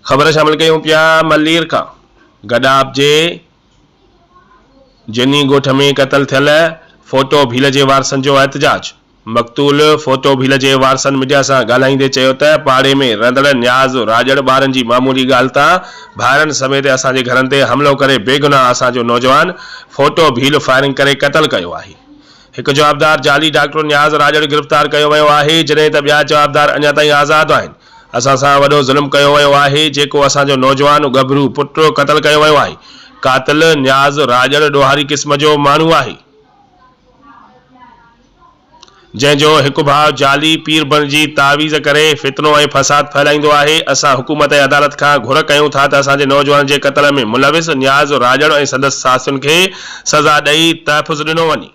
ख़बर शामिल कयूं पिया मलير खां گڏاپ जे जंञي ॻोठ में क़तल थियल फ़ोटो भील जे वारसनि जो एहतजाज। मक़तूल फ़ोटो भील जे वारसनि मीडिया सां ॻाल्हाईंदे चयो त पाड़े में रहंदड़ नयाज़ राॼड़ ॿारन जी मामूली ॻाल्हि तां ڀائرن समेत असांजे घरनि ते हमलो करे बेगुनाह असांजो नौजवान फ़ोटो भील फायरिंग करे क़तल कयो आहे। हिकु जवाबदार जाली डॉक्टर नयाज़ राॼड़ गिरफ़्तार कयो वियो आहे, जॾहिं त ॿिया जवाबदार अञा ताईं आज़ाद आहिनि। असां सां वॾो ज़ुल्म कयो वियो आहे, जेको असांजो नौजवान गभरू पुटु क़तल कयो वियो आहे। कातिल नयाज़ राॼड़ ॾोहारी क़िस्म जो माण्हू आहे, जंहिंजो हिकु भाउ जाली पीर बणिजी तावीज़ करे फितनो ऐं फसाद फैलाईंदो आहे। असां हुकूमत ऐं अदालत खां घुर कयूं था त असांजे नौजवान जे क़तल में मुलविस नयाज़ राॼड़ ऐं संदसि साथियुनि खे सज़ा ॾेई तहफ़ुज़ ॾिनो वञे।